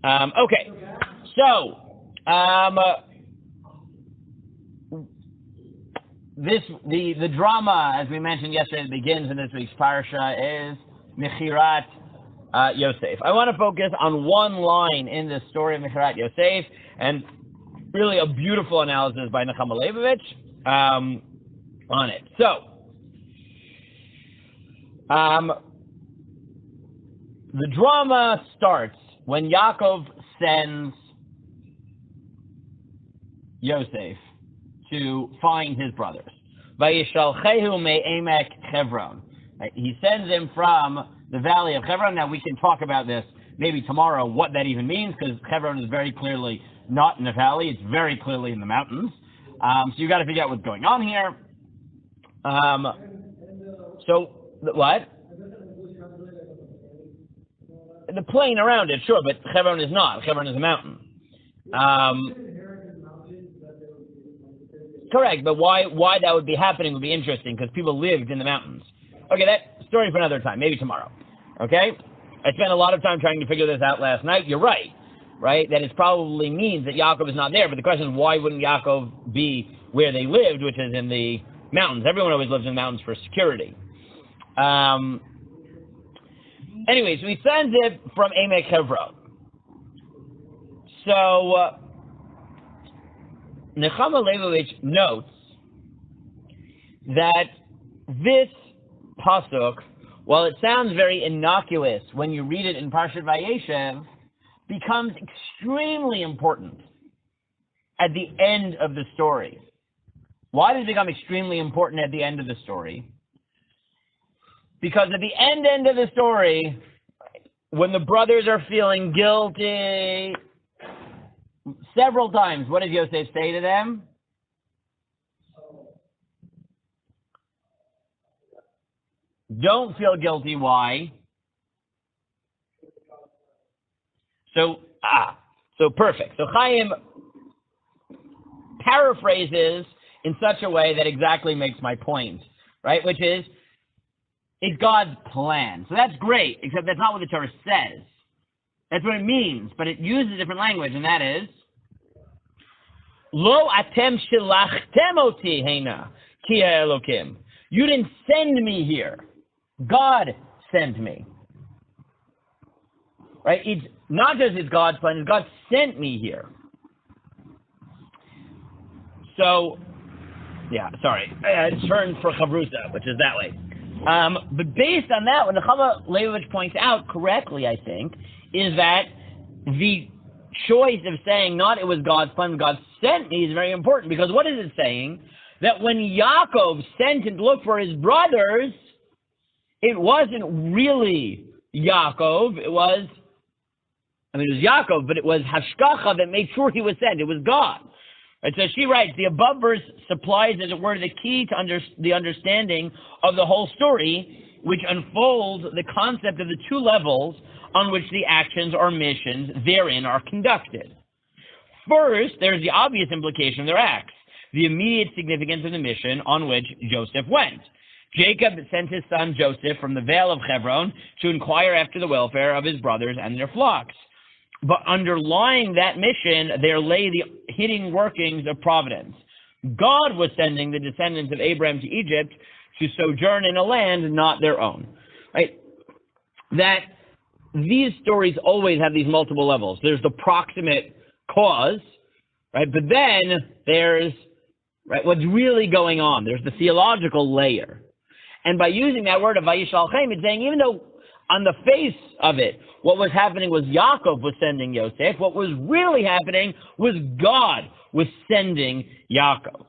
Okay, so the drama, as we mentioned yesterday, that begins in this week's parsha is Mechirat Yosef. I want to focus on one line in the story of Mechirat Yosef, and really a beautiful analysis by Nechama Leibovich on it. So, the drama starts when Yaakov sends Yosef to find his brothers. Vayeshalchehu me'emek Hebron. He sends him from the valley of Hebron. Now, we can talk about this maybe tomorrow, what that even means, because Hebron is very clearly not in the valley. It's very clearly in the mountains. So you've got to figure out what's going on here. What? The plain around it, sure, but Hebron is not. Hebron is a mountain. Correct, but why that would be happening would be interesting, because people lived in the mountains. Okay, that story for another time, maybe tomorrow. Okay? I spent a lot of time trying to figure this out last night. You're right? That it probably means that Yaakov is not there, but the question is, why wouldn't Yaakov be where they lived, which is in the mountains? Everyone always lives in the mountains for security. Anyway, so he sends it from Emek Hebron. So, Nechama Leibovich notes that this pasuk, while it sounds very innocuous when you read it in Parshat Vayeshev, becomes extremely important at the end of the story. Why does it become extremely important at the end of the story? Because at the end of the story, when the brothers are feeling guilty, several times, what does Yosef say to them? Don't feel guilty. Why? So perfect. So Chaim paraphrases in such a way that exactly makes my point, right? Which is, it's God's plan. So that's great, except that's not what the Torah says. That's what it means, but it uses a different language, and that is, Lo atem shilachtem oti heina ki ha'elokim. You didn't send me here. God sent me. Right? It's not just it's God's plan, it's God sent me here. So, I turned for Chavrusa, which is that way. But based on that, what Nechama Leibovich points out correctly, I think, is that the choice of saying not it was God's plan, God sent me is very important, because what is it saying? That when Yaakov sent him to look for his brothers, it wasn't really Yaakov, it was Yaakov, but it was Hashkacha that made sure he was sent. It was God. Right, so she writes, the above verse supplies, as it were, the key to the understanding of the whole story, which unfolds the concept of the two levels on which the actions or missions therein are conducted. First, there's the obvious implication of their acts, the immediate significance of the mission on which Joseph went. Jacob sent his son Joseph from the Vale of Hebron to inquire after the welfare of his brothers and their flocks. But underlying that mission, there lay the hidden workings of providence. God was sending the descendants of Abraham to Egypt to sojourn in a land not their own. Right? That these stories always have these multiple levels. There's the proximate cause, right? But then there's what's really going on. There's the theological layer. And by using that word of Vayeshalchem, it's saying even though on the face of it, what was happening was Yaakov was sending Yosef. What was really happening was God was sending Yaakov.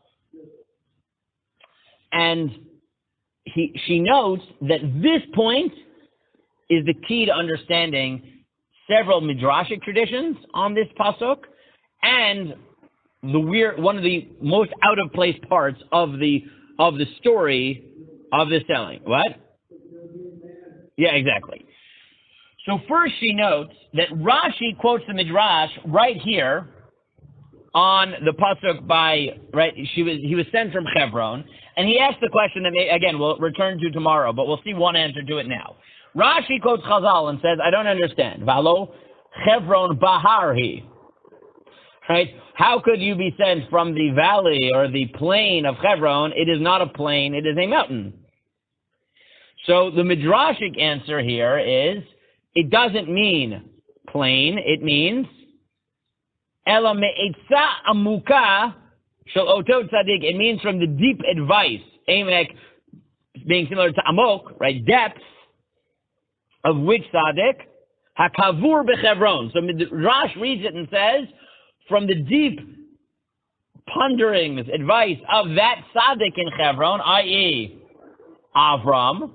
And she notes that this point is the key to understanding several midrashic traditions on this pasuk, and one of the most out of place parts of the story of this telling. What? Yeah, exactly. So first she notes that Rashi quotes the Midrash right here on the pasuk he was sent from Hebron, and he asked the question that again we'll return to tomorrow, but we'll see one answer to it now. Rashi quotes Chazal and says, I don't understand. Valo Chevron Baharhi. Right? How could you be sent from the valley or the plain of Hebron? It is not a plain, it is a mountain. So the Midrashic answer here is, it doesn't mean plain, it means Ela me'etza amuka shel oto tzadik. It means from the deep advice, emek being similar to amok, right, depth, of which tzaddik? Hakavur b'Chevron. So Midrash reads it and says, from the deep ponderings, advice of that tzaddik in Chevron, i.e. Avram,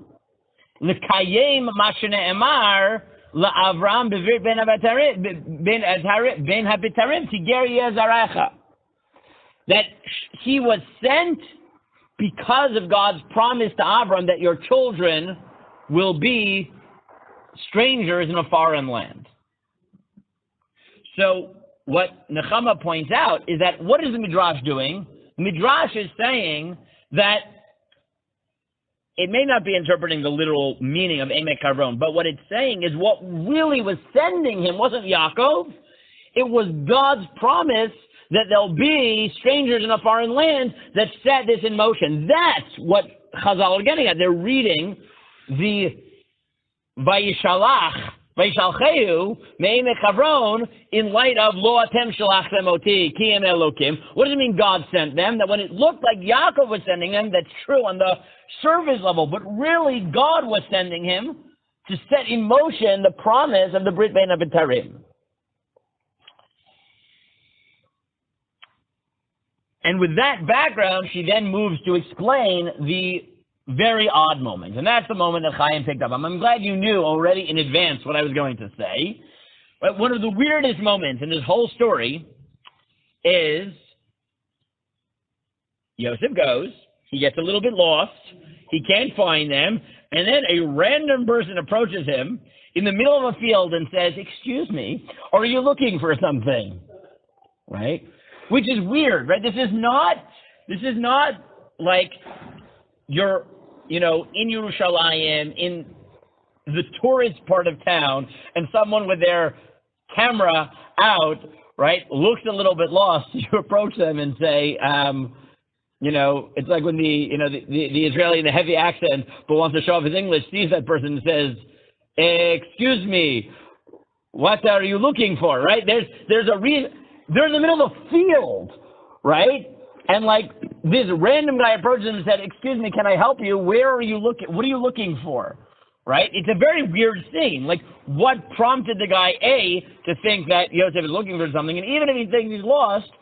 l'kayem ma shene'emar la'Avram b'vir ben habitarim tiger yezarecha. That he was sent because of God's promise to Avram that your children will be strangers in a foreign land. So what Nechama points out is that what is the Midrash doing? The Midrash is saying that it may not be interpreting the literal meaning of Emek Kavron, but what it's saying is what really was sending him wasn't Yaakov, it was God's promise that there'll be strangers in a foreign land that set this in motion. That's what Chazal are getting at. They're reading the Vayeshalcheu me'emek Kavron in light of Lo atem shalachtem oti ki em Elokim. What does it mean God sent them? That when it looked like Yaakov was sending them, that's true on the surface level, but really God was sending him to set in motion the promise of the Brit Bein HaBetarim. And with that background, she then moves to explain the very odd moment. And that's the moment that Chaim picked up. I'm glad you knew already in advance what I was going to say. But one of the weirdest moments in this whole story is Yosef goes, he gets a little bit lost, he can't find them, and then a random person approaches him in the middle of a field and says, "Excuse me, are you looking for something?" Right? Which is weird, right? This is not like you're, in Yerushalayim, in the tourist part of town, and someone with their camera out, right, looks a little bit lost. You approach them and say, it's like when the Israeli in the heavy accent, but wants to show off his English, sees that person and says, "Excuse me, what are you looking for?" Right? There's a reason. They're in the middle of a field, right? And like this random guy approaches him and said, "Excuse me, can I help you? Where are you looking? What are you looking for?" Right? It's a very weird scene. Like, what prompted the guy A to think that Yosef is looking for something? And even if he thinks he's lost,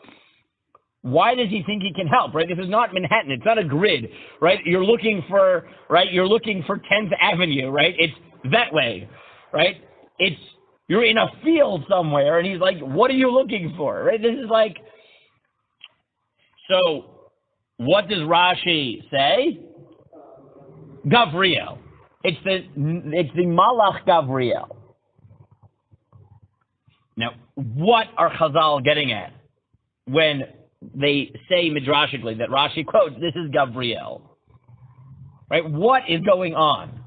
why does he think he can help? Right? This is not Manhattan. It's not a grid. Right? You're looking for 10th Avenue. Right? It's that way. Right? You're in a field somewhere, and he's like, "What are you looking for?" Right? This is like, so what does Rashi say? Gavriel. It's the Malach Gavriel. Now, what are Chazal getting at when they say midrashically that Rashi quotes, "This is Gavriel"? Right? What is going on?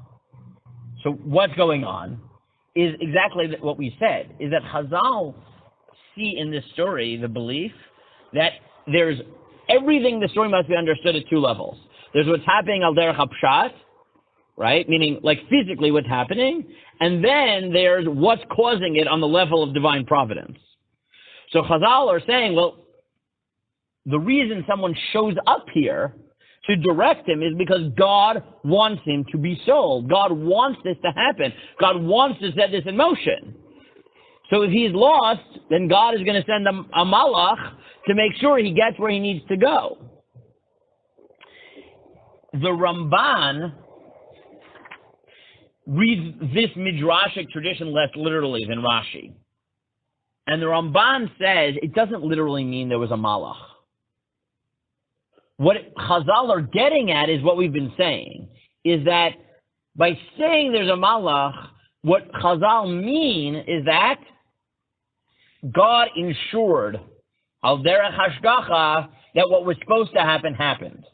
So what's going on is exactly what we said, is that Chazal see in this story the belief that there's everything, the story must be understood at two levels. There's what's happening al derech hapshat, right? Meaning like physically what's happening, and then there's what's causing it on the level of divine providence. So Chazal are saying, well, the reason someone shows up here to direct him is because God wants him to be sold. God wants this to happen. God wants to set this in motion. So if he's lost, then God is going to send a malach to make sure he gets where he needs to go. The Ramban reads this midrashic tradition less literally than Rashi. And the Ramban says it doesn't literally mean there was a malach. What Chazal are getting at is what we've been saying, is that by saying there's a malach, what Chazal mean is that God ensured al derech hashgacha that what was supposed to happen happened.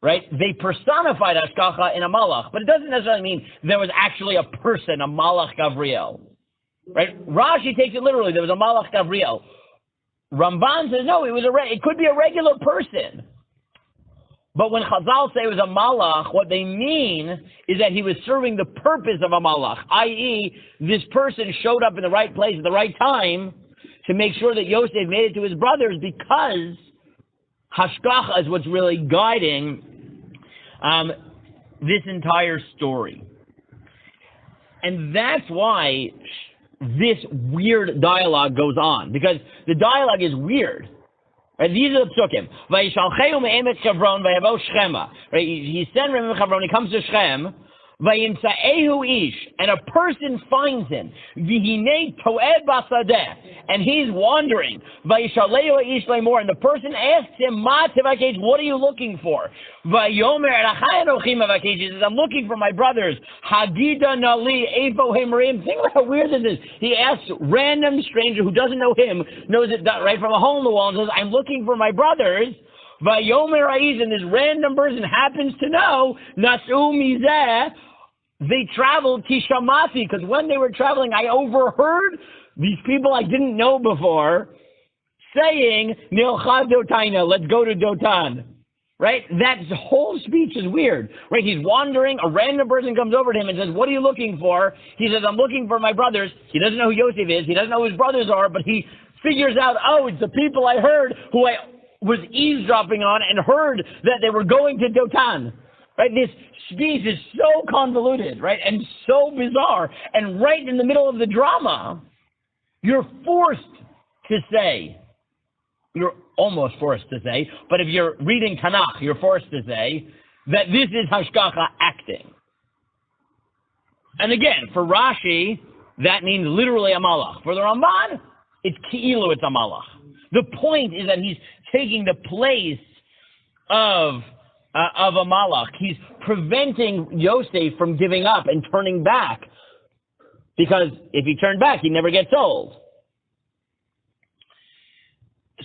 Right? They personified hashgacha in a malach, but it doesn't necessarily mean there was actually a person, a malach Gavriel. Right? Rashi takes it literally. There was a Malach Gabriel. Ramban says, no, it could be a regular person. But when Chazal say it was a Malach, what they mean is that he was serving the purpose of a Malach, i.e., this person showed up in the right place at the right time to make sure that Yosef made it to his brothers, because Hashgacha is what's really guiding this entire story. And that's why this weird dialogue goes on, because the dialogue is weird. Right? These are the psukim. Vayishalcheu me'emet Chevron vayavo Shchema. Right? He sent him to Chevron. He comes to Shechem. Vayimsaehu ish, and a person finds him. V'hinei toed basadeh, and he's wandering. Vayishaleu ish le'mor, and the person asks him, Ma tevakesh, what are you looking for? Vayomer elachai anochi mevakesh, he says, I'm looking for my brothers. Hagida nali evo hemrim. Think about how weird this is. He asks random stranger who doesn't know him, knows it right from a hole in the wall, and says, I'm looking for my brothers. Vayomer Aiz, and this random person happens to know, Nasu Mizeh, they traveled Kishamati, because when they were traveling, I overheard these people I didn't know before saying, Nilchad Dotaina, let's go to Dotan. Right? That whole speech is weird. Right? He's wandering, a random person comes over to him and says, what are you looking for? He says, I'm looking for my brothers. He doesn't know who Yosef is. He doesn't know who his brothers are, but he figures out, oh, it's the people I heard who I was eavesdropping on and heard that they were going to Dotan. Right? This speech is so convoluted, right? And so bizarre. And right in the middle of the drama, you're forced to say, you're almost forced to say, but if you're reading Tanakh, you're forced to say that this is Hashgacha acting. And again, for Rashi, that means literally a malach. For the Ramban, it's ki'ilu, it's a malach. The point is that he's taking the place of a malach. He's preventing Yosef from giving up and turning back, because if he turned back, he'd never get sold.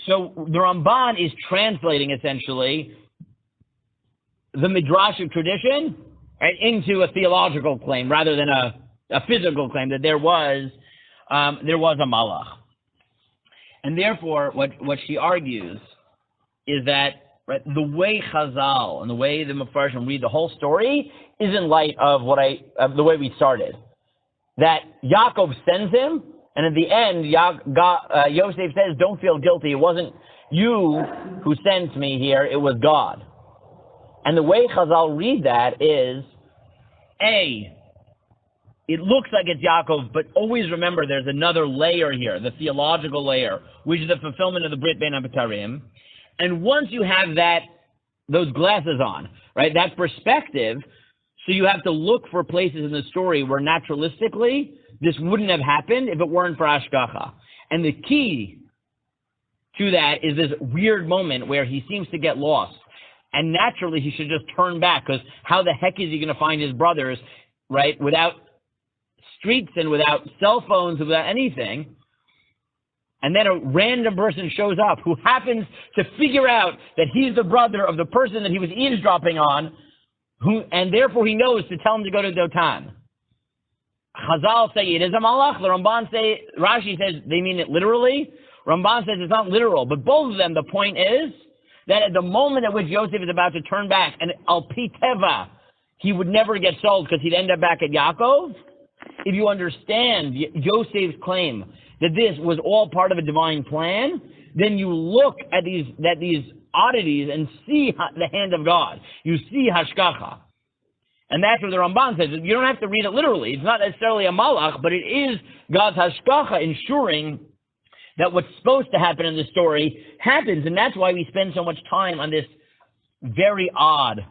So the Ramban is translating essentially the Midrashic tradition, right, into a theological claim rather than a physical claim that there was a malach. And therefore, what she argues is that, right, the way Chazal and the way the Mefarshim read the whole story is in light of the way we started. That Yaakov sends him, and at the end, Yosef says, don't feel guilty. It wasn't you who sent me here, it was God. And the way Chazal read that is, it looks like it's Yaakov, but always remember there's another layer here, the theological layer, which is the fulfillment of the Brit Bein HaBetarim. And once you have those glasses on, right, that perspective, so you have to look for places in the story where naturalistically this wouldn't have happened if it weren't for Hashgacha. And the key to that is this weird moment where he seems to get lost. And naturally he should just turn back, because how the heck is he going to find his brothers, right, without streets and without cell phones, without anything? And then a random person shows up who happens to figure out that he's the brother of the person that he was eavesdropping on, and therefore he knows to tell him to go to Dotan. Chazal say it is a malach. The Rashi says they mean it literally. Ramban says it's not literal. But both of them, the point is that at the moment at which Yosef is about to turn back, and al pi teva, he would never get sold because he'd end up back at Yaakov. If you understand Yosef's claim that this was all part of a divine plan, then you look at these oddities and see the hand of God. You see Hashgacha. And that's what the Ramban says. You don't have to read it literally. It's not necessarily a malach, but it is God's Hashgacha ensuring that what's supposed to happen in the story happens. And that's why we spend so much time on this very odd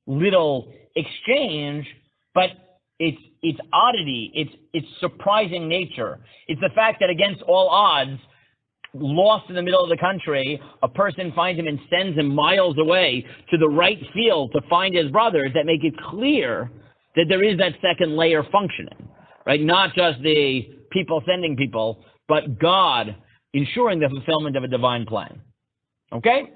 little exchange, but it's oddity, it's surprising nature. It's the fact that against all odds, lost in the middle of the country, a person finds him and sends him miles away to the right field to find his brothers, that make it clear that there is that second layer functioning, right? Not just the people sending people, but God ensuring the fulfillment of a divine plan. Okay?